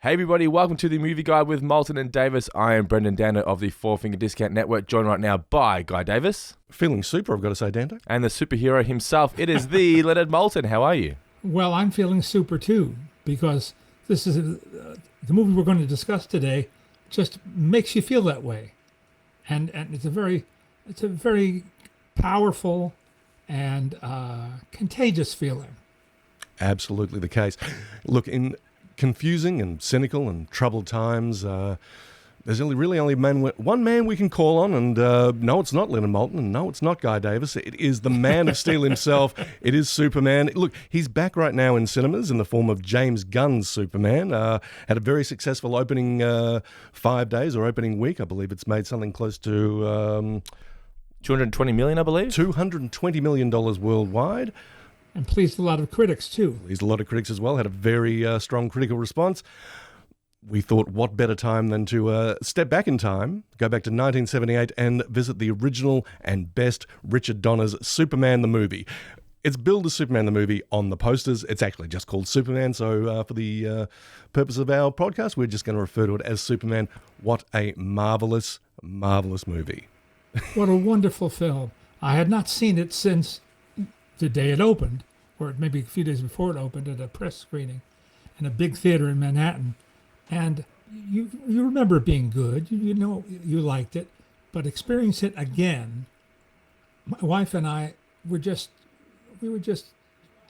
Hey everybody, welcome to the Movie Guide with Maltin and Davis. I am Brendan Dano of the Four Finger Discount Network, joined right now by Guy Davis. Feeling super, I've got to say, Dante. And the superhero himself, it is the Leonard Maltin. How are you? Well, I'm feeling super too, because this is the movie we're going to discuss today just makes you feel that way. And it's a very powerful and contagious feeling. Absolutely the case. Look, in confusing and cynical and troubled times, there's only one man we can call on, and no, it's not Leonard Maltin, and no, it's not Guy Davis. It is the Man of Steel himself. It is Superman. Look, he's back right now in cinemas in the form of James Gunn's Superman. Had a very successful opening 5 days, or opening week. I believe it's made something close to... $220 million, I believe? $220 million worldwide. And pleased a lot of critics, too. Pleased a lot of critics as well. Had a very strong critical response. We thought, what better time than to step back in time, go back to 1978 and visit the original and best Richard Donner's Superman the movie. It's billed as Superman the movie on the posters. It's actually just called Superman. So for the purpose of our podcast, we're just going to refer to it as Superman. What a marvelous, marvelous movie. What a wonderful film. I had not seen it since the day it opened, or maybe a few days before it opened, at a press screening in a big theater in Manhattan. And you remember it being good. You know you liked it. But experience it again, my wife and I were just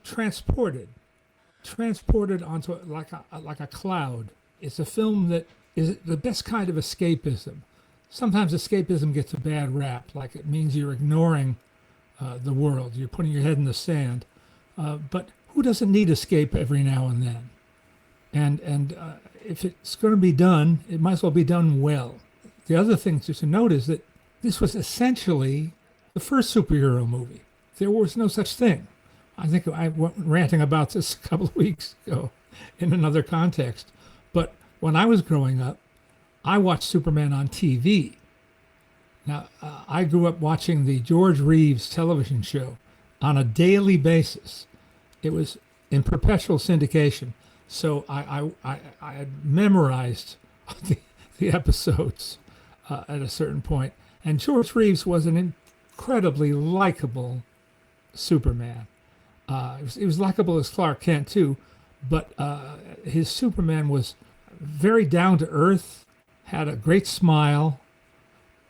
transported onto it like a cloud. It's a film that is the best kind of escapism. Sometimes escapism gets a bad rap, like it means you're ignoring the world. You're putting your head in the sand. But who doesn't need escape every now and then? And if it's going to be done, it might as well be done well. The other thing to note is that this was essentially the first superhero movie. There was no such thing. I think I went ranting about this a couple of weeks ago in another context. But when I was growing up, I watched Superman on TV. Now, I grew up watching the George Reeves television show on a daily basis. It was in perpetual syndication. So I had memorized the episodes at a certain point. And George Reeves was an incredibly likable Superman. He was likable as Clark Kent, too. But his Superman was very down to earth, had a great smile,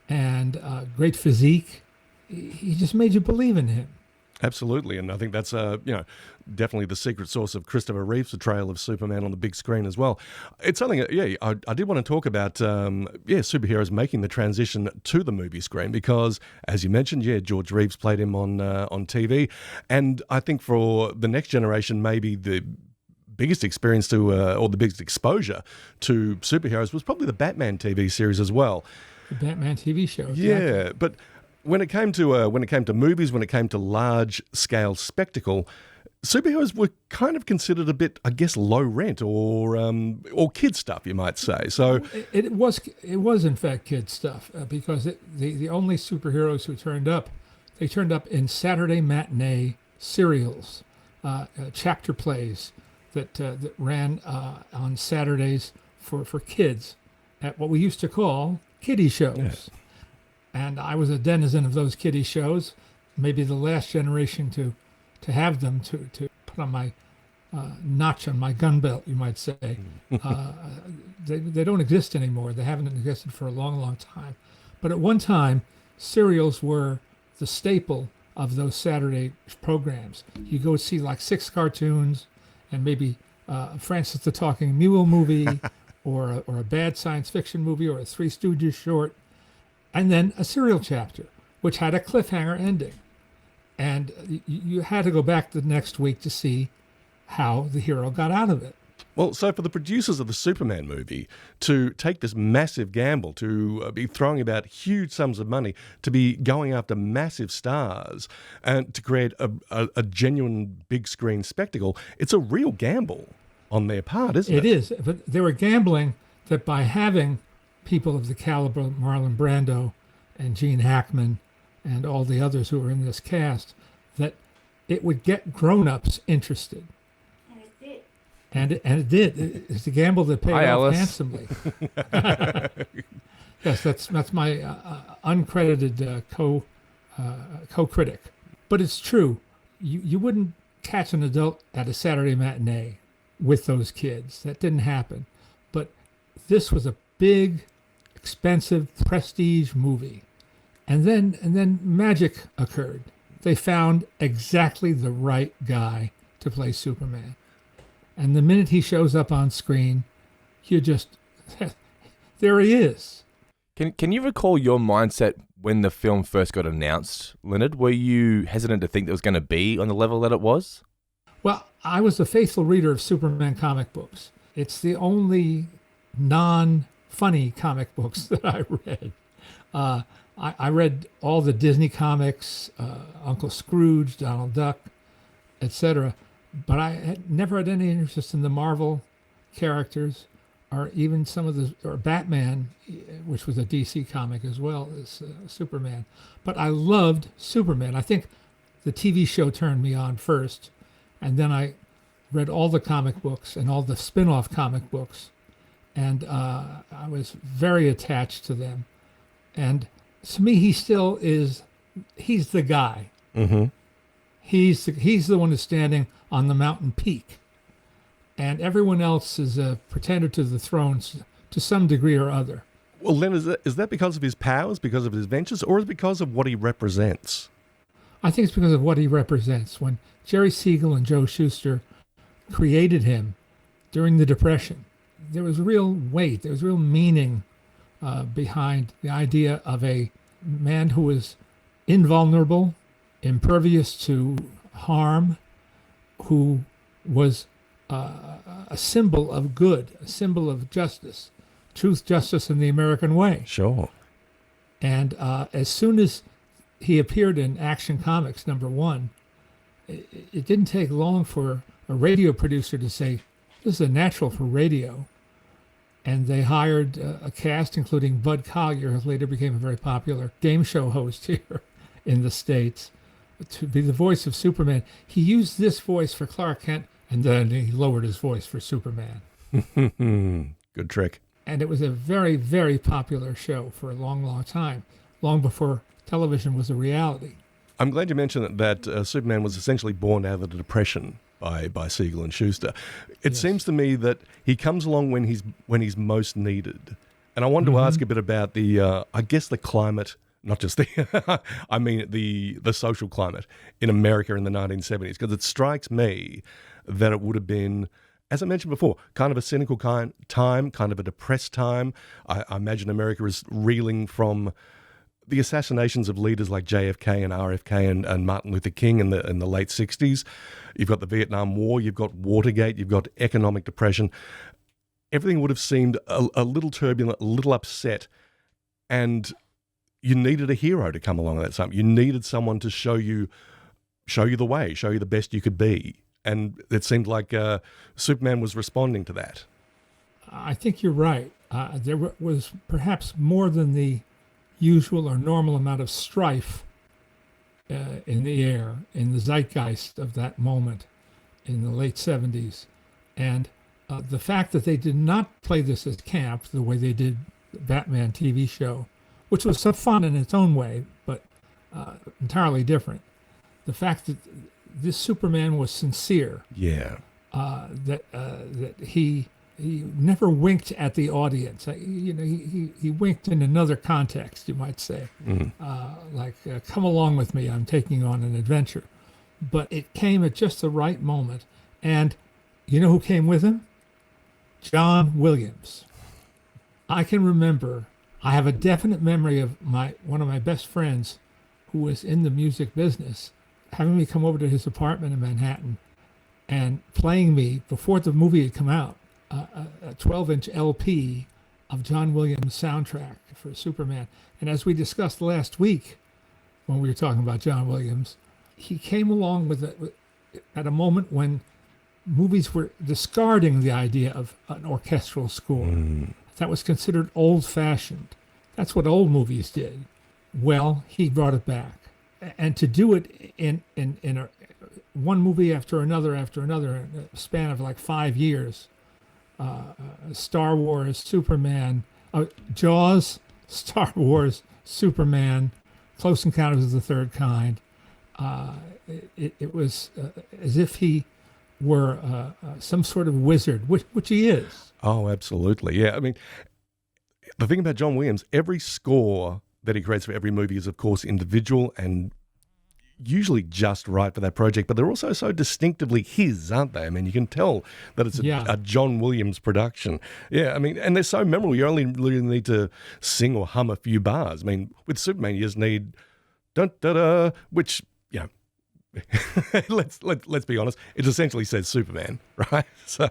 and great physique. He just made you believe in him. Absolutely, and I think that's definitely the secret sauce of Christopher Reeve's portrayal of Superman on the big screen as well. It's something, I did want to talk about, superheroes making the transition to the movie screen because, as you mentioned, George Reeves played him on TV, and I think for the next generation, maybe the biggest experience or the biggest exposure to superheroes was probably the Batman TV series as well. The Batman TV show. Exactly. Yeah, but when it came to movies, when it came to large scale spectacle, superheroes were kind of considered a bit, I guess, low rent or kid stuff, you might say. So it was in fact kid stuff because the only superheroes who turned up in Saturday matinee serials, chapter plays that ran on Saturdays for kids at what we used to call kiddie shows. Yeah. And I was a denizen of those kiddie shows, maybe the last generation to have them, to put on my notch on my gun belt, you might say. They don't exist anymore. They haven't existed for a long, long time. But at one time, serials were the staple of those Saturday programs. You go see like 6 cartoons and maybe Francis the Talking Mule movie or a bad science fiction movie or a Three Stooges short. And then a serial chapter, which had a cliffhanger ending. And you had to go back the next week to see how the hero got out of it. Well, so for the producers of the Superman movie to take this massive gamble, to be throwing about huge sums of money, to be going after massive stars, and to create a genuine big screen spectacle, it's a real gamble on their part, isn't it? It is, but they were gambling that by having people of the caliber of Marlon Brando and Gene Hackman and all the others who were in this cast, that it would get grown-ups interested. And it did. It's a gamble that paid Hi, off Alice. handsomely. Yes, that's my uncredited co-critic. But it's true. You wouldn't catch an adult at a Saturday matinee with those kids. That didn't happen. But this was a big, expensive, prestige movie. And then magic occurred. They found exactly the right guy to play Superman. And the minute he shows up on screen, you just, there he is. Can you recall your mindset when the film first got announced, Leonard? Were you hesitant to think it was going to be on the level that it was? Well, I was a faithful reader of Superman comic books. It's the only non-funny comic books that I read. I read all the Disney comics, Uncle Scrooge, Donald Duck, etc. But I had never had any interest in the Marvel characters, or even or Batman, which was a DC comic as well as Superman. But I loved Superman. I think the TV show turned me on first, and then I read all the comic books and all the spin-off comic books, and I was very attached to them. And to me, he's the guy. Mm-hmm. He's the one who's standing on the mountain peak, and everyone else is a pretender to the throne to some degree or other. Well, then is that because of his powers, because of his ventures, or is it because of what he represents? I think it's because of what he represents. When Jerry Siegel and Joe Shuster created him during the Depression, there was real weight, there was real meaning behind the idea of a man who was invulnerable, impervious to harm, who was a symbol of good, a symbol of justice, truth, justice, and the American way. Sure. And as soon as he appeared in Action Comics #1, it didn't take long for a radio producer to say, this is a natural for radio. And they hired a cast, including Bud Collyer, who later became a very popular game show host here in the States, to be the voice of Superman. He used this voice for Clark Kent, and then he lowered his voice for Superman. Good trick. And it was a very, very popular show for a long, long time, long before television was a reality. I'm glad you mentioned that Superman was essentially born out of the Depression by Siegel and Schuster. It seems to me that he comes along when he's most needed. And I wanted to ask a bit about the climate, not just the, I mean the social climate in America in the 1970s, because it strikes me that it would have been, as I mentioned before, kind of a cynical time, kind of a depressed time. I imagine America is reeling from the assassinations of leaders like JFK and RFK and Martin Luther King in the late 60s. You've got the Vietnam War, you've got Watergate, you've got economic depression. Everything would have seemed a little turbulent, a little upset, and you needed a hero to come along at that time. You needed someone to show you the way, show you the best you could be. And it seemed like Superman was responding to that. I think you're right. There was perhaps more than the usual or normal amount of strife in the air, in the zeitgeist of that moment in the late 70s. And the fact that they did not play this as camp the way they did the Batman TV show, which was so fun in its own way, but entirely different. The fact that this Superman was sincere. Yeah. That he never winked at the audience. He winked in another context, you might say, like "Come along with me, I'm taking on an adventure." But it came at just the right moment, and you know who came with him? John Williams. I can remember. I have a definite memory of one of my best friends, who was in the music business, having me come over to his apartment in Manhattan, and playing me before the movie had come out. A 12-inch LP of John Williams' soundtrack for Superman. And as we discussed last week when we were talking about John Williams, he came along at a moment when movies were discarding the idea of an orchestral score. That was considered old-fashioned. That's what old movies did. Well, he brought it back. And to do it in one movie after another, in a span of like 5 years. Star Wars, Superman, Jaws, Star Wars, Superman, Close Encounters of the Third Kind. It was as if he were some sort of wizard, which he is. Oh, absolutely. Yeah. I mean, the thing about John Williams, every score that he creates for every movie is, of course, individual and usually just right for that project, but they're also so distinctively his, aren't they? I mean, you can tell that it's a John Williams production. Yeah, I mean, and they're so memorable. You only really need to sing or hum a few bars. I mean, with Superman, you just need dun da da, which, you know, let's be honest, it essentially says Superman, right? So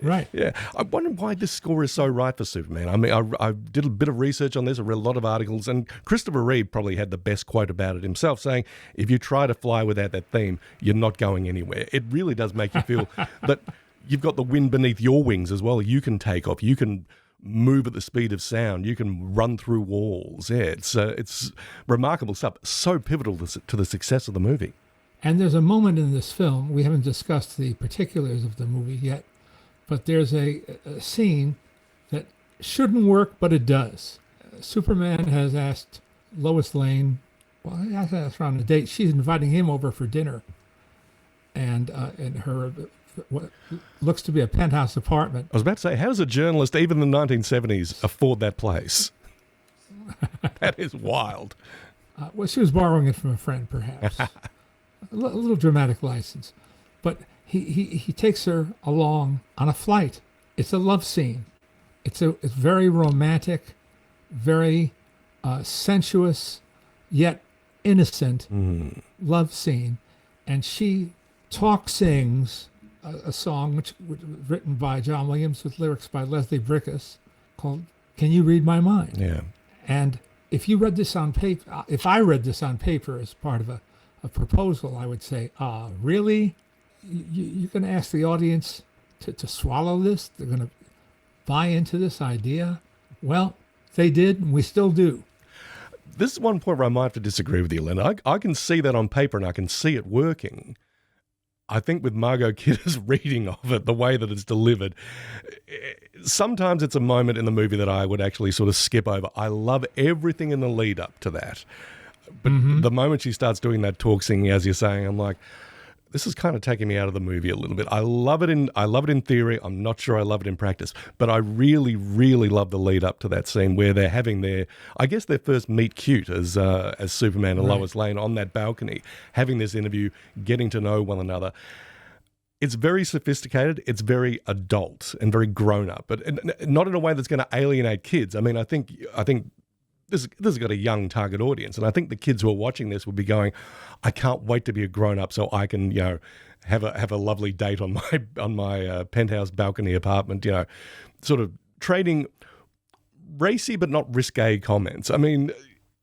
Right. Yeah, I wonder why this score is so right for Superman. I mean, I did a bit of research on this. I read a lot of articles, and Christopher Reeve probably had the best quote about it himself, saying, if you try to fly without that theme, you're not going anywhere. It really does make you feel that you've got the wind beneath your wings as well. You can take off. You can move at the speed of sound. You can run through walls. Yeah, it's remarkable stuff. So pivotal to the success of the movie. And there's a moment in this film, we haven't discussed the particulars of the movie yet, but there's a scene that shouldn't work, but it does. Superman has asked Lois Lane, well, he has asked her on a date. She's inviting him over for dinner. And in her, what looks to be a penthouse apartment. I was about to say, how does a journalist, even in the 1970s, afford that place? That is wild. Well, she was borrowing it from a friend, perhaps. A little dramatic license. But he takes her along on a flight. It's a love scene. It's very romantic, very sensuous, yet innocent love scene. And she sings a song which was written by John Williams with lyrics by Leslie Bricusse called "Can You Read My Mind?" Yeah. And if you read this on paper, if I read this on paper as part of a proposal, I would say, really? You're going to ask the audience to swallow this? They're going to buy into this idea? Well, they did, and we still do. This is one point where I might have to disagree with you, Leonard. I can see that on paper, and I can see it working. I think with Margot Kidder's reading of it, the way that it's delivered, sometimes it's a moment in the movie that I would actually sort of skip over. I love everything in the lead up to that. But the moment she starts doing that talk singing, as you're saying, I'm like, this is kind of taking me out of the movie a little bit. I love it in theory. I'm not sure I love it in practice, but I really, really love the lead up to that scene where they're having their first meet cute as Superman and Lois Lane on that balcony, having this interview, getting to know one another. It's very sophisticated. It's very adult and very grown up, but not in a way that's going to alienate kids. I mean, I think this has got a young target audience, and I think the kids who are watching this will be going, I can't wait to be a grown up so I can, have a lovely date on my penthouse balcony apartment, sort of trading racy but not risque comments. I mean,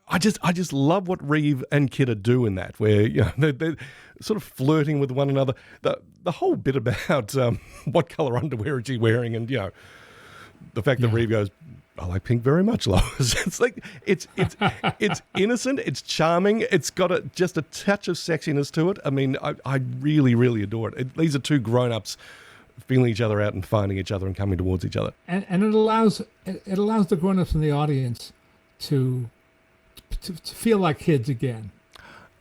I just love what Reeve and Kidder do in that, where they're sort of flirting with one another. The whole bit about what color underwear is she wearing, and the fact that Reeve goes, I like pink very much, Lois. It's like it's innocent, it's charming, it's got just a touch of sexiness to it. I mean, I really, really adore it. These are two grown-ups feeling each other out and finding each other and coming towards each other. And it allows the grown-ups in the audience to feel like kids again.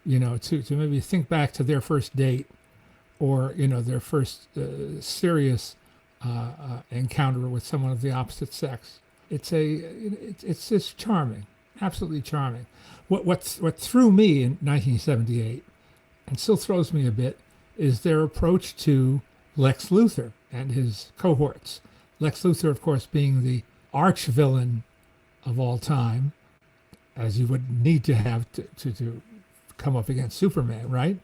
To maybe think back to their first date, or their first serious encounter with someone of the opposite sex. It's just charming, absolutely charming. What threw me in 1978, and still throws me a bit, is their approach to Lex Luthor and his cohorts. Lex Luthor, of course, being the arch villain of all time, as you would need to have to come up against Superman, right?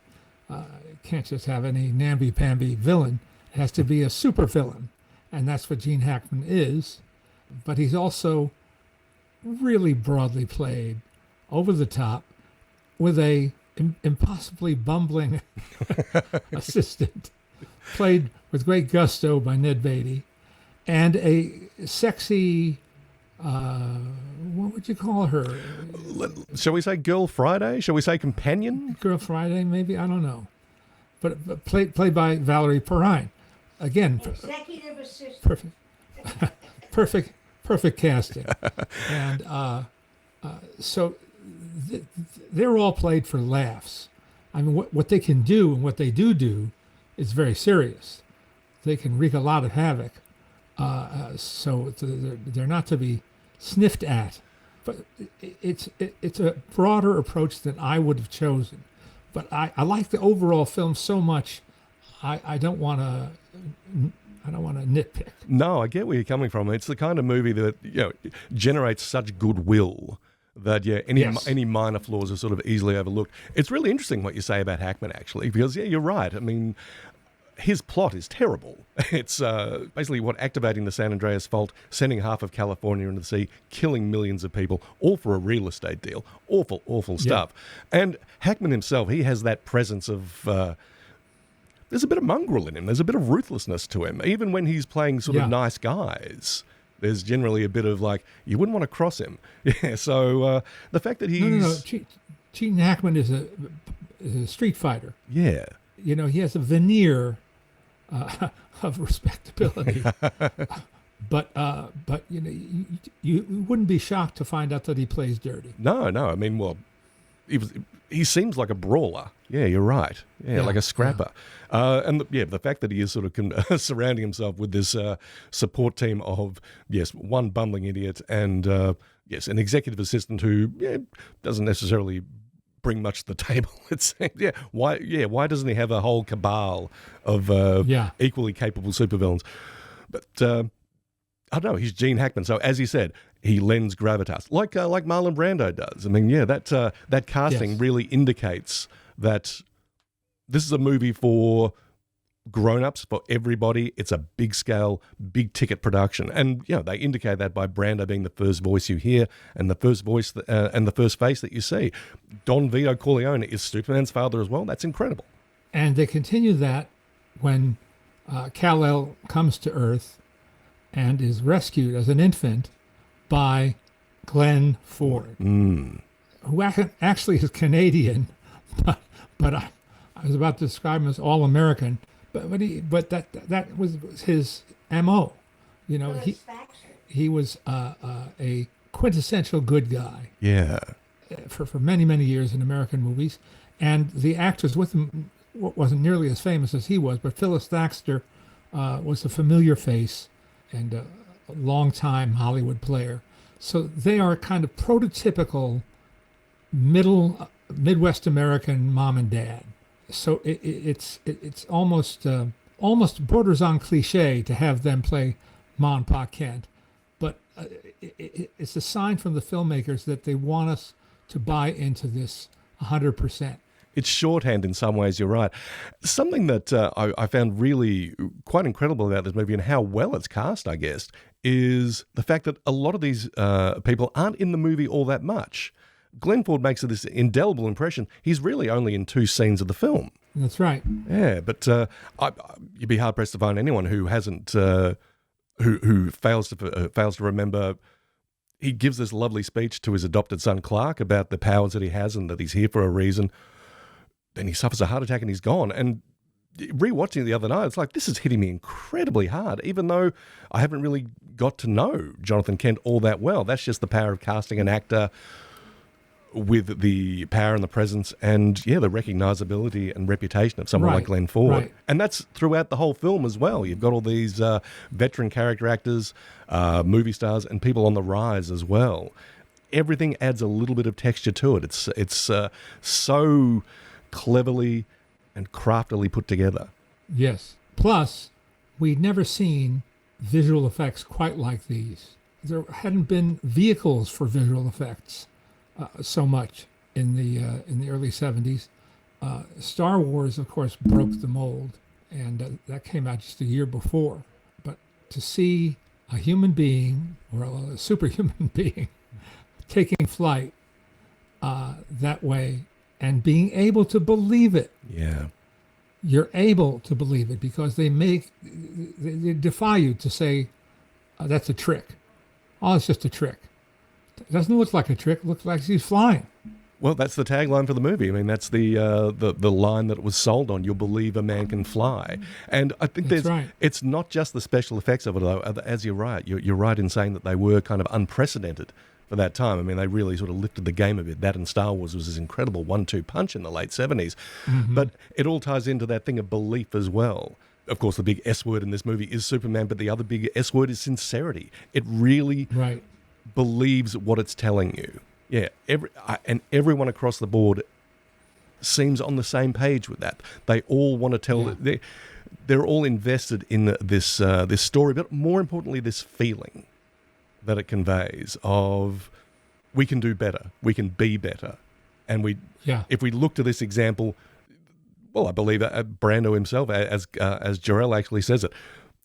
You can't just have any namby-pamby villain. It has to be a super villain, and that's what Gene Hackman is. But he's also really broadly played, over the top, with a impossibly bumbling assistant, played with great gusto by Ned Beatty, and a sexy, what would you call her? Shall we say Girl Friday? Shall we say companion? Girl Friday, maybe? I don't know. but played by Valerie Perrine. Again, Executive assistant. perfect casting. And so they're all played for laughs. I mean, what they can do and what they do is very serious. They can wreak a lot of havoc. So they're not to be sniffed at. But it's a broader approach than I would have chosen. But I like the overall film so much. I don't want to nitpick. No, I get where you're coming from. It's the kind of movie that generates such goodwill that any minor flaws are sort of easily overlooked. It's really interesting what you say about Hackman, actually, because you're right. I mean, his plot is terrible. It's basically activating the San Andreas Fault, sending half of California into the sea, killing millions of people, all for a real estate deal. Awful stuff. And Hackman himself, he has that presence of... there's a bit of mongrel in him. There's a bit of ruthlessness to him. Even when he's playing sort of nice guys, there's generally a bit of like, you wouldn't want to cross him. Yeah, so the fact that he's... No. Gene Hackman is a street fighter. Yeah. He has a veneer of respectability. But you wouldn't be shocked to find out that he plays dirty. No. I mean, well, he seems like a brawler. Yeah, you're right. Yeah, like a scrapper. And the fact that he is sort of surrounding himself with this support team of, one bumbling idiot and, an executive assistant who doesn't necessarily bring much to the table, it seems. Why doesn't he have a whole cabal of equally capable supervillains? But I don't know, he's Gene Hackman. So as you said, he lends gravitas, like Marlon Brando does. I mean, that casting really indicates that this is a movie for grown-ups, for everybody. It's a big-scale, big-ticket production. And, they indicate that by Brando being the first voice you hear and the first voice and the first face that you see. Don Vito Corleone is Superman's father as well. That's incredible. And they continue that when Kal-El comes to Earth and is rescued as an infant by Glenn Ford, who actually is Canadian, but I was about to describe him as all-American. But that was his MO. He was a quintessential good guy. Yeah. For many, many years in American movies. And the actors with him wasn't nearly as famous as he was, but Phyllis Thaxter was a familiar face and a long-time Hollywood player. So they are kind of prototypical Midwest American mom and dad. So it's almost borders on cliche to have them play Ma and Pa Kent, but it's a sign from the filmmakers that they want us to buy into this 100%. It's shorthand in some ways, you're right. Something that I found really quite incredible about this movie and how well it's cast, I guess, is the fact that a lot of these people aren't in the movie all that much. Glenn Ford makes this indelible impression. He's really only in 2 scenes of the film. That's right. Yeah, but you'd be hard pressed to find anyone who hasn't, who fails to remember. He gives this lovely speech to his adopted son Clark about the powers that he has and that he's here for a reason. Then he suffers a heart attack and he's gone. And rewatching it the other night, it's like, this is hitting me incredibly hard, even though I haven't really got to know Jonathan Kent all that well. That's just the power of casting an actor with the power and the presence and, the recognizability and reputation of someone like Glenn Ford. Right. And that's throughout the whole film as well. You've got all these veteran character actors, movie stars, and people on the rise as well. Everything adds a little bit of texture to it. It's so cleverly and craftily put together. Yes. Plus, we'd never seen visual effects quite like these. There hadn't been vehicles for visual effects so much in the early 70s. Star Wars, of course, broke the mold, and that came out just a year before. But to see a human being, or a superhuman being, taking flight that way and being able to believe it. Yeah. You're able to believe it because they defy you to say, that's a trick. Oh, it's just a trick. It doesn't look like a trick. It looks like he's flying. Well, that's the tagline for the movie. I mean, that's the line that it was sold on. You'll believe a man can fly. And I think That's right. it's not just the special effects of it, though. As you're right. You're right in saying that they were kind of unprecedented for that time. I mean, they really sort of lifted the game a bit. That and Star Wars was this incredible 1-2 punch in the late 70s. But it all ties into that thing of belief as well. Of course, the big S word in this movie is Superman, but the other big S word is sincerity. It really believes what it's telling you. Yeah, and everyone across the board seems on the same page with that. They all want to tell. Yeah. They're all invested in this story, but more importantly, this feeling that it conveys of we can do better, we can be better, and if we look to this example, well, I believe Brando himself, as Jarrell actually says it.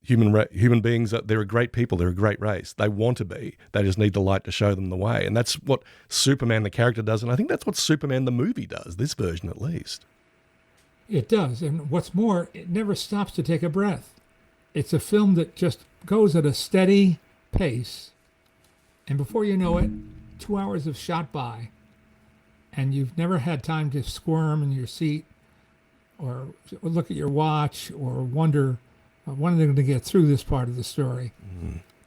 Human beings, they're a great people. They're a great race. They want to be. They just need the light to show them the way. And that's what Superman, the character, does. And I think that's what Superman, the movie, does, this version at least. It does. And what's more, it never stops to take a breath. It's a film that just goes at a steady pace. And before you know it, 2 hours have shot by. And you've never had time to squirm in your seat or look at your watch or wonder, when are they going to get through this part of the story?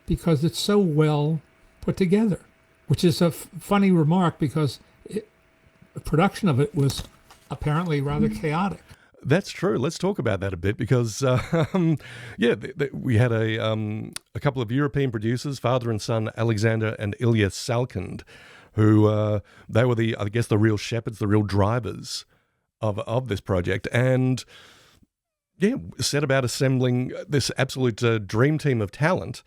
Because it's so well put together, which is a funny remark because the production of it was apparently rather chaotic. That's true. Let's talk about that a bit because, we had a couple of European producers, father and son, Alexander and Ilya Salkind, who they were the real shepherds, the real drivers of this project, and set about assembling this absolute dream team of talent.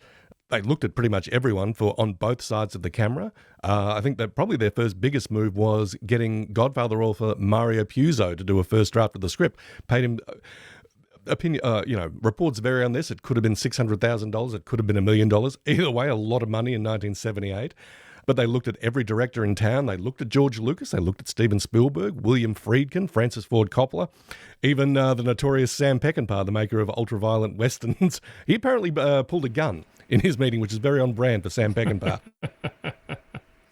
They looked at pretty much everyone on both sides of the camera. I think that probably their first biggest move was getting Godfather author Mario Puzo to do a first draft of the script. Paid him, reports vary on this. It could have been $600,000. It could have been $1 million. Either way, a lot of money in 1978. But they looked at every director in town. They looked at George Lucas. They looked at Steven Spielberg, William Friedkin, Francis Ford Coppola, even the notorious Sam Peckinpah, the maker of ultra-violent westerns. He apparently pulled a gun in his meeting, which is very on brand for Sam Peckinpah.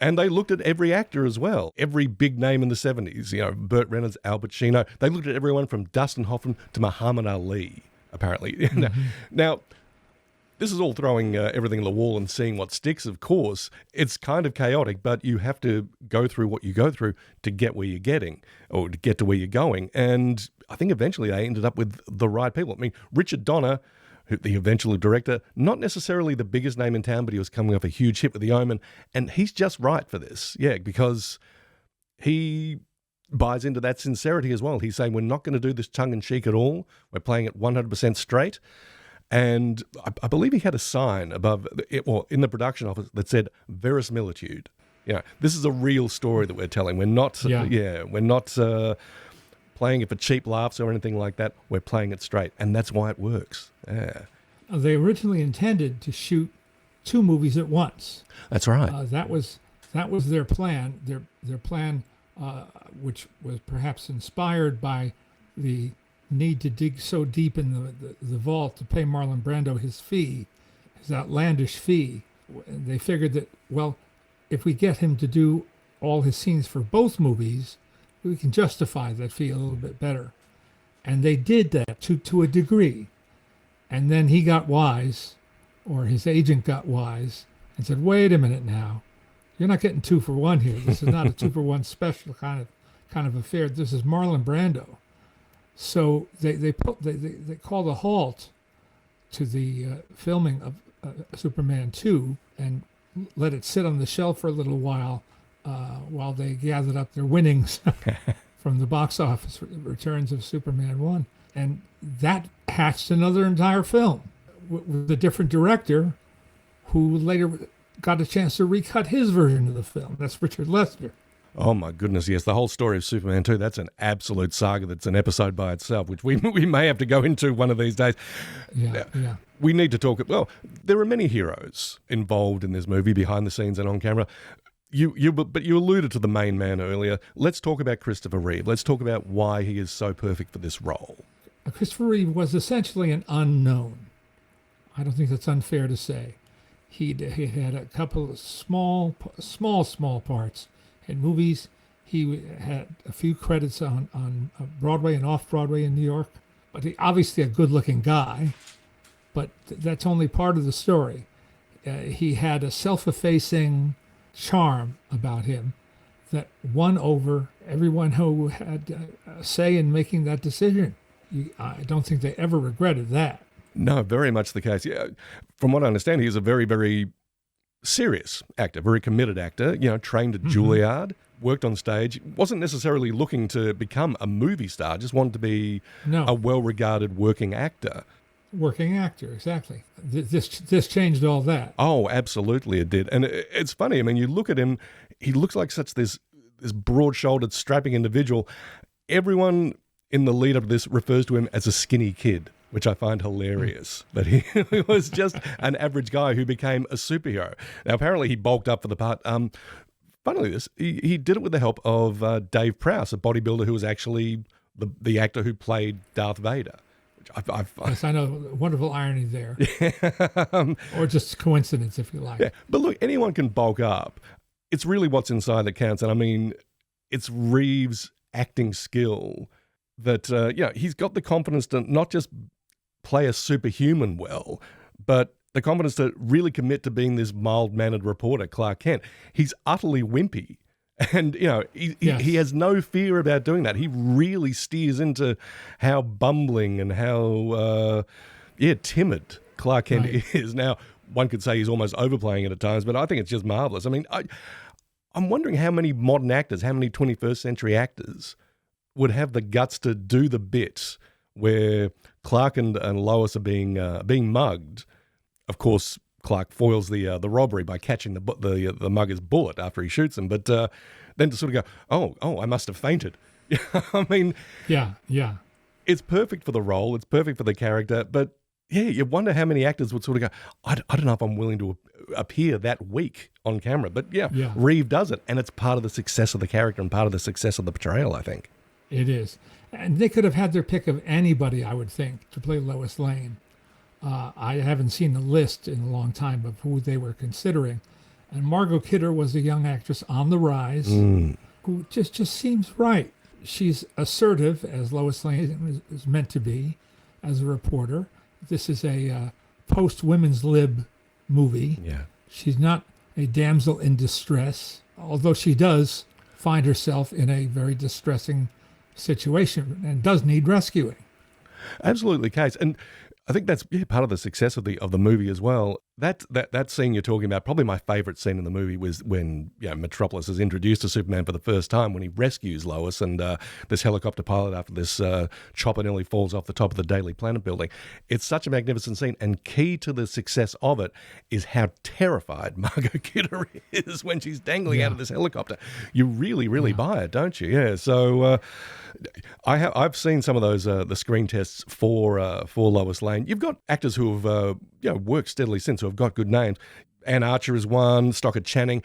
And they looked at every actor as well, every big name in the 70s, Burt Reynolds, Al Pacino. They looked at everyone from Dustin Hoffman to Muhammad Ali, apparently. Mm-hmm. Now, this is all throwing everything on the wall and seeing what sticks, of course. It's kind of chaotic, but you have to go through what you go through to get where you're getting, or to get to where you're going. And I think eventually they ended up with the right people. I mean, Richard Donner, the eventual director, not necessarily the biggest name in town, but he was coming off a huge hit with The Omen. And he's just right for this, because he buys into that sincerity as well. He's saying, we're not going to do this tongue-in-cheek at all. We're playing it 100% straight. And I believe he had a sign above, in the production office that said verisimilitude. This is a real story that we're telling. We're not, we're not playing it for cheap laughs or anything like that. We're playing it straight, and that's why it works. Yeah. They originally intended to shoot 2 movies at once. That's right. That was their plan. Their plan, which was perhaps inspired by the need to dig so deep in the vault to pay Marlon Brando his outlandish fee. They figured that, if we get him to do all his scenes for both movies, we can justify that fee a little bit better. And they did that to a degree. And then he got wise, or his agent got wise, and said, wait a minute now. You're not getting 2 for 1 here. This is not a 2 for 1 special kind of affair. This is Marlon Brando. So they called a halt to the filming of Superman 2 and let it sit on the shelf for a little while they gathered up their winnings from the box office returns of Superman 1. And that hatched another entire film with a different director who later got a chance to recut his version of the film. That's Richard Lester. Oh, my goodness, yes. The whole story of Superman 2, that's an absolute saga. That's an episode by itself, which we may have to go into one of these days. Yeah. We need to talk... Well, there are many heroes involved in this movie, behind the scenes and on camera. But you alluded to the main man earlier. Let's talk about Christopher Reeve. Let's talk about why he is so perfect for this role. Christopher Reeve was essentially an unknown. I don't think that's unfair to say. He had a couple of small parts in movies. He had a few credits on Broadway and off-Broadway in New York. But obviously a good-looking guy, but that's only part of the story. He had a self-effacing charm about him that won over everyone who had a say in making that decision. I don't think they ever regretted that. No, very much the case. Yeah, from what I understand, he is a very, very serious actor, very committed actor, trained at Juilliard, worked on stage, wasn't necessarily looking to become a movie star, just wanted to be a well-regarded working actor. Working actor, exactly. This changed all that. Oh, absolutely it did. And it's funny, I mean, you look at him, he looks like this broad-shouldered, strapping individual. Everyone in the lead up to this refers to him as a skinny kid, which I find hilarious. But he was just an average guy who became a superhero. Now, apparently he bulked up for the part. Funnily, he did it with the help of Dave Prowse, a bodybuilder who was actually the actor who played Darth Vader. Yes, I know. Wonderful irony there. Or just coincidence, if you like. Yeah. But look, anyone can bulk up. It's really what's inside that counts. And I mean, it's Reeves' acting skill that, he's got the confidence to not just play a superhuman well, but the confidence to really commit to being this mild-mannered reporter, Clark Kent. He's utterly wimpy. And, he has no fear about doing that. He really steers into how bumbling and how, timid Clark Kent is. Now, one could say he's almost overplaying it at times, but I think it's just marvelous. I mean, I'm wondering how many modern actors, how many 21st century actors would have the guts to do the bits where Clark and Lois are being mugged. Of course, Clark foils the robbery by catching the mugger's bullet after he shoots him, but then to sort of go, oh, I must have fainted. I mean, yeah, it's perfect for the role, it's perfect for the character, but yeah, you wonder how many actors would sort of go, I don't know if I'm willing to appear that weak on camera, but yeah, Reeve does it, and it's part of the success of the character and part of the success of the portrayal, I think. It is, and they could have had their pick of anybody, I would think, to play Lois Lane. I haven't seen the list in a long time of who they were considering. And Margot Kidder was a young actress on the rise who just seems right. She's assertive, as Lois Lane is meant to be, as a reporter. This is a post-women's lib movie. Yeah. She's not a damsel in distress, although she does find herself in a very distressing situation and does need rescuing. Absolutely the case. And I think that's part of the success of the movie as well. That scene you're talking about, probably my favorite scene in the movie, was when Metropolis is introduced to Superman for the first time, when he rescues Lois and this helicopter pilot after this chopper nearly falls off the top of the Daily Planet building. It's such a magnificent scene, and key to the success of it is how terrified Margot Kidder is when she's dangling out of this helicopter. You really, really buy it, don't you? Yeah. So I've seen some of those the screen tests for Lois Lane. You've got actors who have worked steadily since, who have got good names. Anne Archer is one, Stockard Channing.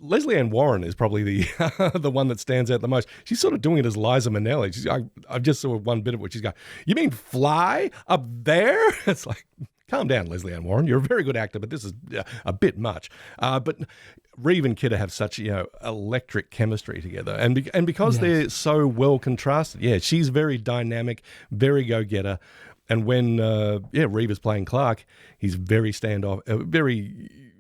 Leslie Ann Warren is probably the one that stands out the most. She's sort of doing it as Liza Minnelli. I just saw one bit of what she's going, you mean fly up there? It's like, calm down, Leslie Ann Warren. You're a very good actor, but this is a bit much. But Reeve and Kidder have such electric chemistry together, and because they're so well contrasted. She's very dynamic, very go-getter, and when Reeve is playing Clark, he's very standoff, very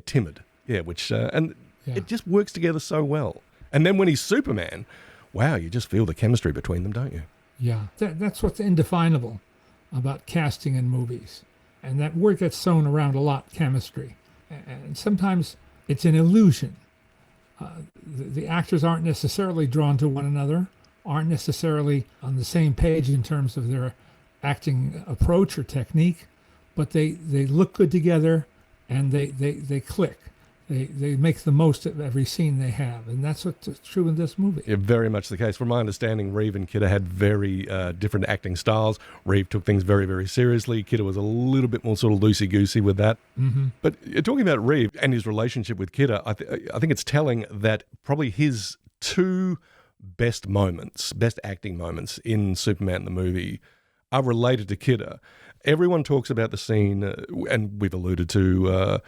timid. Which it just works together so well. And then when he's Superman, wow, you just feel the chemistry between them, don't you? Yeah, that's what's indefinable about casting in movies. And that word gets thrown around a lot, chemistry. And sometimes it's an illusion. The actors aren't necessarily drawn to one another, aren't necessarily on the same page in terms of their acting approach or technique, but they look good together and they click. They make the most of every scene they have, and that's what's true in this movie. Yeah, very much the case. From my understanding, Reeve and Kidder had very different acting styles. Reeve took things very, very seriously. Kidder was a little bit more sort of loosey-goosey with that. Mm-hmm. But talking about Reeve and his relationship with Kidder, I think it's telling that probably his two best acting moments in Superman the movie are related to Kidder. Everyone talks about the scene, and we've alluded to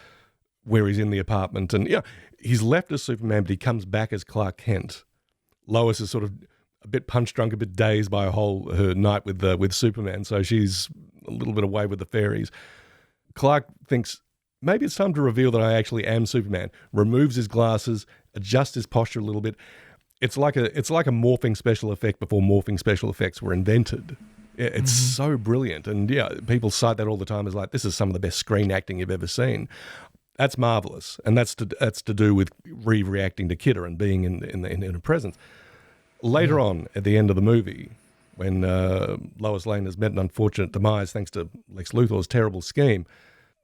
where he's in the apartment, and he's left as Superman, but he comes back as Clark Kent Lois is sort of a bit punch drunk, a bit dazed by her night with Superman, so she's a little bit away with the fairies. Clark thinks maybe it's time to reveal that I actually am Superman. Removes his glasses, adjusts his posture a little bit. It's like a morphing special effect before morphing special effects were invented. It's so brilliant, and yeah, people cite that all the time as like, this is some of the best screen acting you've ever seen. That's marvelous, and that's to do with Reeve reacting to Kidder and being in a presence. Later on, at the end of the movie, when Lois Lane has met an unfortunate demise thanks to Lex Luthor's terrible scheme,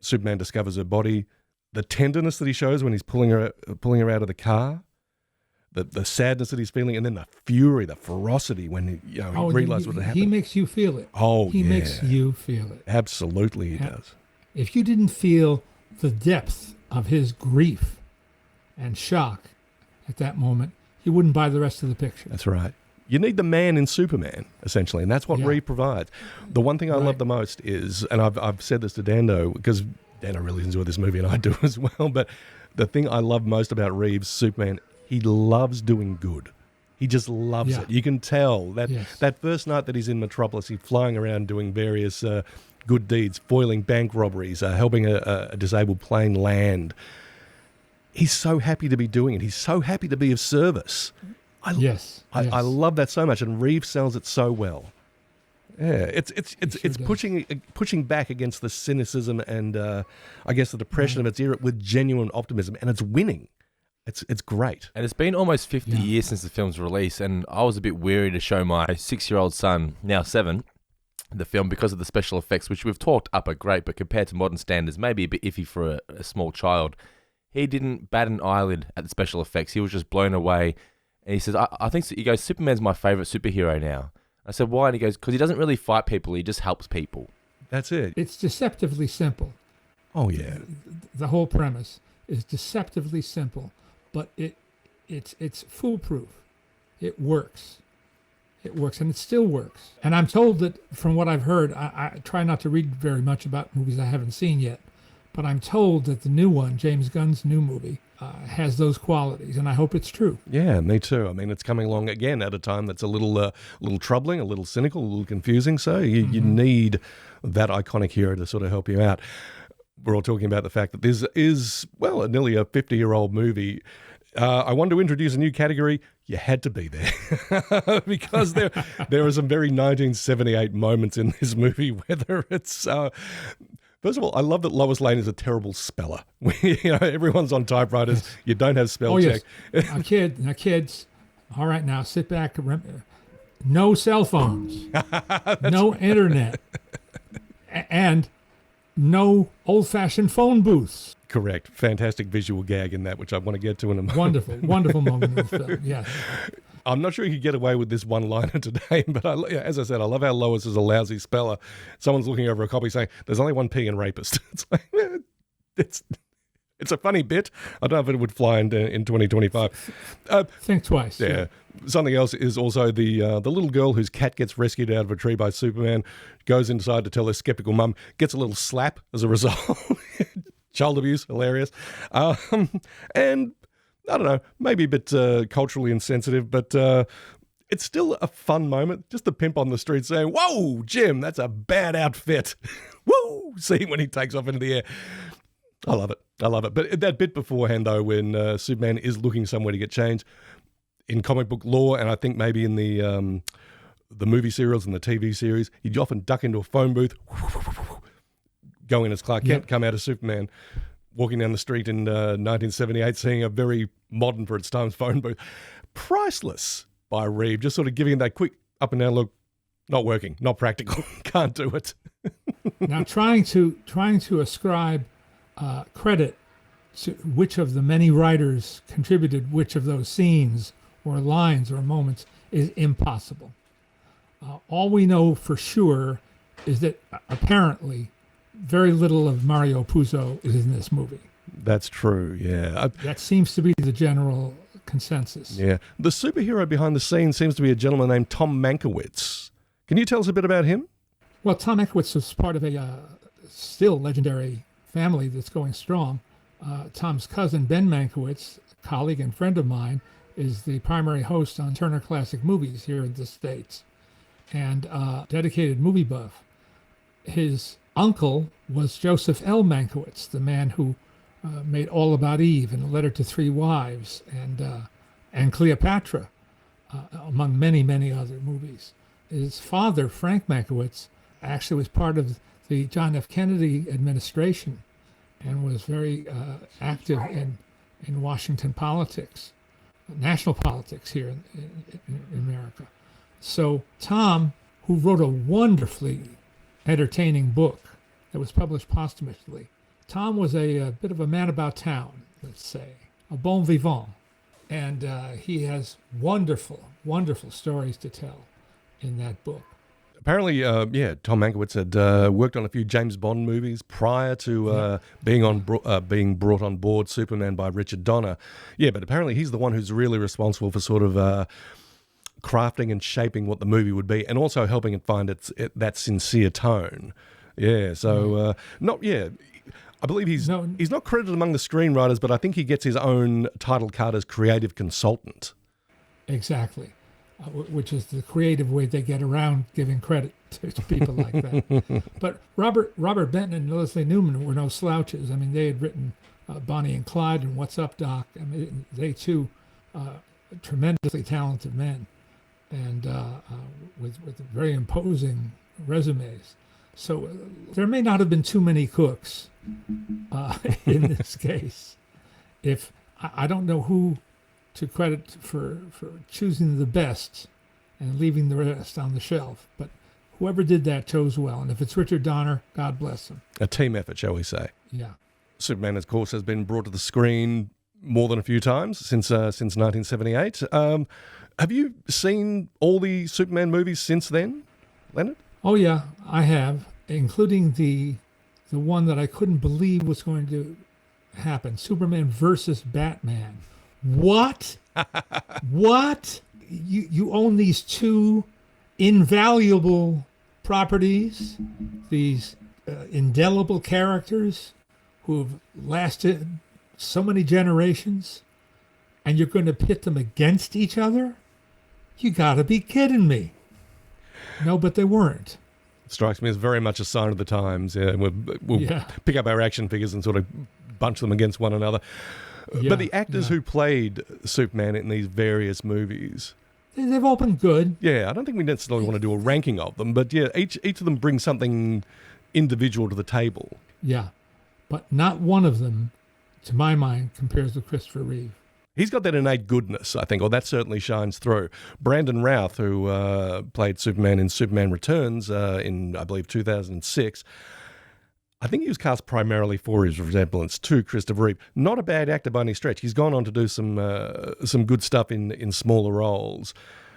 Superman discovers her body. The tenderness that he shows when he's pulling her out of the car, the sadness that he's feeling, and then the fury, the ferocity when he realizes what had happened. He makes you feel it. He makes you feel it. Absolutely, he does. If you didn't feel the depth of his grief and shock at that moment, you wouldn't buy the rest of the picture. That's right. You need the man in Superman, essentially, and that's what Reeve provides. The one thing I love the most is, and I've said this to Dando, because Dando really enjoyed this movie and I do as well, but the thing I love most about Reeve's Superman, he loves doing good. He just loves it. You can tell that that first night that he's in Metropolis, he's flying around doing various good deeds, foiling bank robberies, helping a disabled plane land. He's so happy to be doing it. He's so happy to be of service. I love that so much, and Reeve sells it so well. Yeah, it's pushing back against the cynicism and I guess the depression of its era with genuine optimism, and it's winning. It's great. And it's been almost 50 years since the film's release, and I was a bit weary to show my 6-year-old son, now 7, the film because of the special effects, which we've talked up are great, but compared to modern standards, maybe a bit iffy for a small child. He didn't bat an eyelid at the special effects. He was just blown away. And he says, I think, he goes, Superman's my favorite superhero now. I said, why? And he goes, because he doesn't really fight people. He just helps people. That's it. It's deceptively simple. Oh, yeah. The whole premise is deceptively simple, but it's foolproof. It works. It works, and it still works. And I'm told that, from what I've heard, I try not to read very much about movies I haven't seen yet, but I'm told that the new one, James Gunn's new movie, has those qualities, and I hope it's true. Yeah, me too. I mean, it's coming along again at a time that's a little troubling, a little cynical, a little confusing. So you need that iconic hero to sort of help you out. We're all talking about the fact that this is, well, nearly a 50-year-old movie. I wanted to introduce a new category. You had to be there because there are some very 1978 moments in this movie, whether it's... First of all, I love that Lois Lane is a terrible speller. Everyone's on typewriters. Yes. You don't have spell check. Now, kids, all right, now sit back. No cell phones, no internet, and no old-fashioned phone booths. Correct. Fantastic visual gag in that, which I want to get to in a moment. Wonderful moment in the film, yes. I'm not sure you could get away with this one-liner today, but as I said, I love how Lois is a lousy speller. Someone's looking over a copy saying, there's only one P in rapist. It's like, it's a funny bit. I don't know if it would fly in 2025. Think twice. Yeah. Something else is also the little girl whose cat gets rescued out of a tree by Superman, goes inside to tell her skeptical mum, gets a little slap as a result. Child abuse, hilarious. And... I don't know, maybe a bit culturally insensitive, but it's still a fun moment. Just the pimp on the street saying, whoa, Jim, that's a bad outfit. Whoa, see when he takes off into the air. I love it. But that bit beforehand, though, when Superman is looking somewhere to get changed, in comic book lore, and I think maybe in the movie serials and the TV series, he'd often duck into a phone booth, go in as Clark Kent, come out as Superman, walking down the street in 1978, seeing a very modern for its times phone booth. Priceless by Reeve, just sort of giving him that quick up and down look. Not working, not practical, can't do it. Now, trying to ascribe credit to which of the many writers contributed which of those scenes or lines or moments is impossible. All we know for sure is that apparently very little of Mario Puzo is in this movie. That's true, yeah. That seems to be the general consensus. Yeah. The superhero behind the scenes seems to be a gentleman named Tom Mankiewicz. Can you tell us a bit about him? Well, Tom Mankiewicz was part of a still legendary family that's going strong. Tom's cousin, Ben Mankiewicz, colleague and friend of mine, is the primary host on Turner Classic Movies here in the States, and dedicated movie buff. His uncle was Joseph L. Mankiewicz, the man who made All About Eve and A Letter to Three Wives and Cleopatra, among many, many other movies. His father, Frank Mankiewicz, actually was part of the John F. Kennedy administration and was very active in Washington politics, national politics here in America. So Tom, who wrote a wonderfully entertaining book that was published posthumously, Tom was a bit of a man about town, let's say, a bon vivant. And he has wonderful, wonderful stories to tell in that book. Apparently, Tom Mankiewicz had worked on a few James Bond movies prior to being brought on board Superman by Richard Donner. Yeah, but apparently he's the one who's really responsible for sort of crafting and shaping what the movie would be, and also helping it find that sincere tone. Yeah, so I believe he's not credited among the screenwriters, but I think he gets his own title card as creative consultant. Exactly. Which is the creative way they get around giving credit to people like that. But Robert Benton and Leslie Newman were no slouches. I mean, they had written Bonnie and Clyde and What's Up, Doc. I mean, they too, tremendously talented men, and with very imposing resumes. So there may not have been too many cooks in this case. If I don't know who to credit for choosing the best and leaving the rest on the shelf, but whoever did that chose well. And if it's Richard Donner, God bless him. A team effort, shall we say. Yeah. Superman, of course, has been brought to the screen more than a few times since 1978. Have you seen all the Superman movies since then, Leonard? Oh, yeah, I have, including the one that I couldn't believe was going to happen, Superman versus Batman. What? What? You own these two invaluable properties, these indelible characters who have lasted so many generations, and you're going to pit them against each other? You got to be kidding me. No, but they weren't. Strikes me as very much a sign of the times. Yeah, we'll pick up our action figures and sort of bunch them against one another. Yeah, but the actors who played Superman in these various movies, they've all been good. Yeah, I don't think we necessarily want to do a ranking of them, but yeah, each of them brings something individual to the table. Yeah, but not one of them, to my mind, compares with Christopher Reeve. He's got that innate goodness, I think, or that certainly shines through. Brandon Routh, who played Superman in Superman Returns in, I believe, 2006, I think he was cast primarily for his resemblance to Christopher Reeve. Not a bad actor by any stretch. He's gone on to do some good stuff in smaller roles,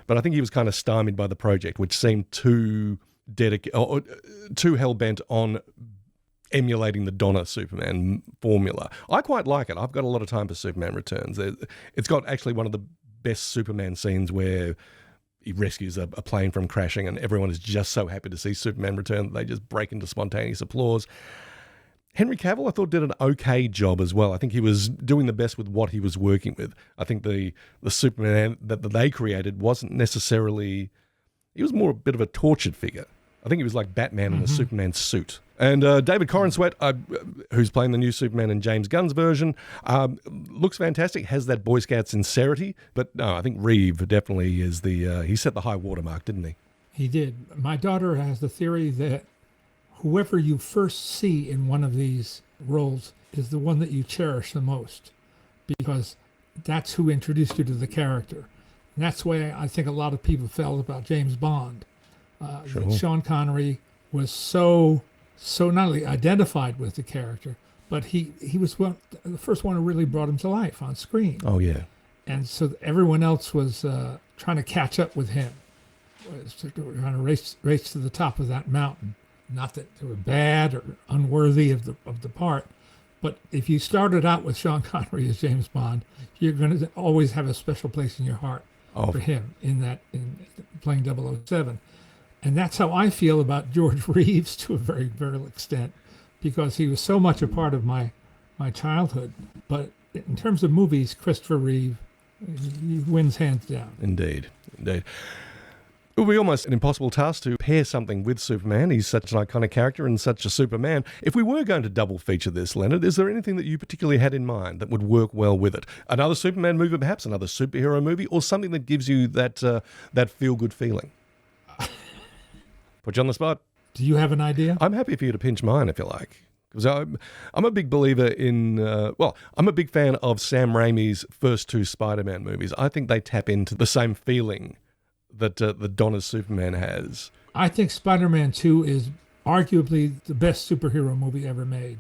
but I think he was kind of stymied by the project, which seemed too hell-bent on emulating the Donner Superman formula. I quite like it. I've got a lot of time for Superman Returns. It's got actually one of the best Superman scenes where he rescues a plane from crashing and everyone is just so happy to see Superman return that they just break into spontaneous applause. Henry Cavill, I thought, did an okay job as well. I think he was doing the best with what he was working with. I think the Superman that they created wasn't necessarily... He was more a bit of a tortured figure. I think he was like Batman in a Superman suit. And David Corenswet, who's playing the new Superman in James Gunn's version, looks fantastic, has that Boy Scout sincerity. But no, I think Reeve definitely is he set the high watermark, didn't he? He did. My daughter has the theory that whoever you first see in one of these roles is the one that you cherish the most, because that's who introduced you to the character. And that's the way I think a lot of people felt about James Bond. Sure. Sean Connery was so not only identified with the character, but he was the first one who really brought him to life on screen. Oh, yeah. And so everyone else was trying to catch up with him, trying to race to the top of that mountain. Not that they were bad or unworthy of the part, but if you started out with Sean Connery as James Bond, you're going to always have a special place in your heart for him in playing 007. And that's how I feel about George Reeves to a very, very extent, because he was so much a part of my childhood. But in terms of movies, Christopher Reeve He wins hands down. Indeed. It would be almost an impossible task to pair something with Superman. He's such an iconic character and such a Superman. If we were going to double feature this, Leonard, is there anything that you particularly had in mind that would work well with it? Another Superman movie, perhaps, another superhero movie, or something that gives you that feel-good feeling? Put you on the spot. Do you have an idea? I'm happy for you to pinch mine if you like. Because I'm a big believer in, I'm a big fan of Sam Raimi's first two Spider-Man movies. I think they tap into the same feeling that Donner's Superman has. I think Spider-Man 2 is arguably the best superhero movie ever made.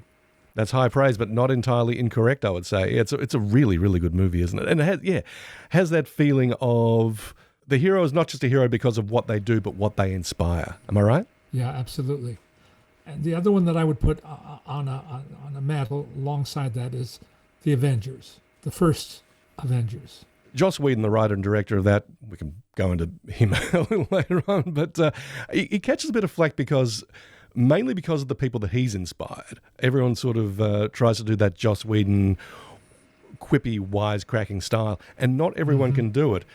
That's high praise, but not entirely incorrect, I would say. It's a really, really good movie, isn't it? And it has that feeling of the hero is not just a hero because of what they do, but what they inspire. Am I right? Yeah, absolutely. And the other one that I would put on a mantle alongside that is the Avengers, the first Avengers. Joss Whedon, the writer and director of that, we can go into him a little later on, but he catches a bit of flack mainly because of the people that he's inspired. Everyone sort of tries to do that Joss Whedon quippy, wisecracking style, and not everyone can do it.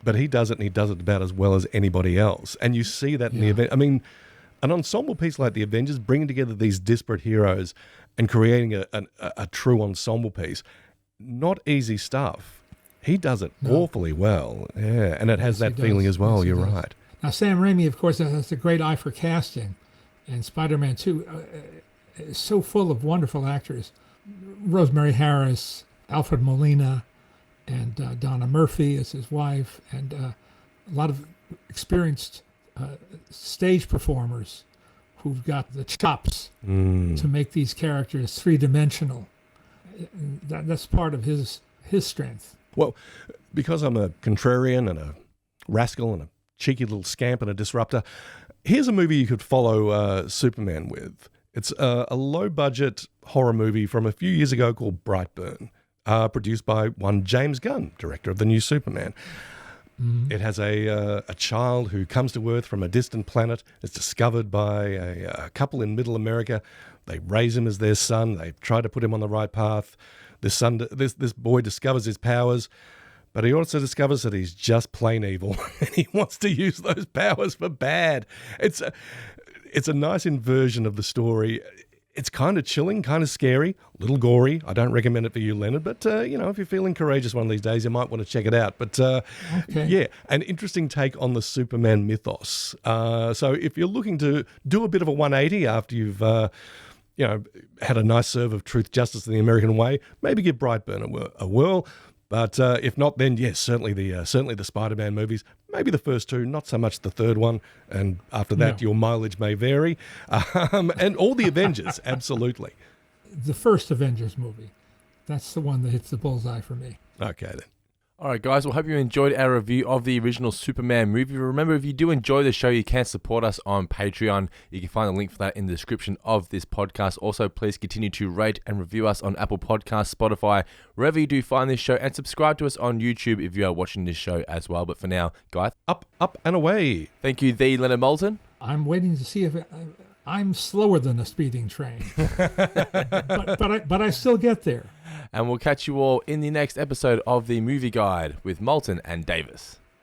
But he does it, and he does it about as well as anybody else. And you see that in the event. I mean, an ensemble piece like the Avengers, bringing together these disparate heroes and creating a true ensemble piece, not easy stuff. He does it awfully well. Yeah, and it has that feeling as well. You're right. Now, Sam Raimi, of course, has a great eye for casting. And Spider-Man 2 is so full of wonderful actors. Rosemary Harris, Alfred Molina, and Donna Murphy as his wife, and a lot of experienced stage performers who've got the chops to make these characters three-dimensional. That's part of his strength. Well, because I'm a contrarian and a rascal and a cheeky little scamp and a disruptor, here's a movie you could follow Superman with. It's a low-budget horror movie from a few years ago called Brightburn. Produced by one James Gunn, director of the new Superman. It has a child who comes to Earth from a distant planet. It's discovered by a couple in Middle America. They raise him as their son. They try to put him on the right path. This boy discovers his powers, but he also discovers that he's just plain evil, and he wants to use those powers for bad. It's a nice inversion of the story. It's kind of chilling, kind of scary, a little gory. I don't recommend it for you, Leonard, but, if you're feeling courageous one of these days, you might want to check it out. But, an interesting take on the Superman mythos. So if you're looking to do a bit of a 180 after you've, had a nice serve of truth, justice, and the American way, maybe give Brightburn a whirl. But if not, then yes, certainly the Spider-Man movies, maybe the first two, not so much the third one, and after that your mileage may vary, and all the Avengers, absolutely. The first Avengers movie, that's the one that hits the bullseye for me. Okay then. All right, guys, well, hope you enjoyed our review of the original Superman movie. Remember, if you do enjoy the show, you can support us on Patreon. You can find a link for that in the description of this podcast. Also, please continue to rate and review us on Apple Podcasts, Spotify, wherever you do find this show, and subscribe to us on YouTube if you are watching this show as well. But for now, guys, up and away. Thank you, the Leonard Maltin. I'm waiting to see if I'm slower than a speeding train, but I still get there. And we'll catch you all in the next episode of The Movie Guide with Maltin and Davis.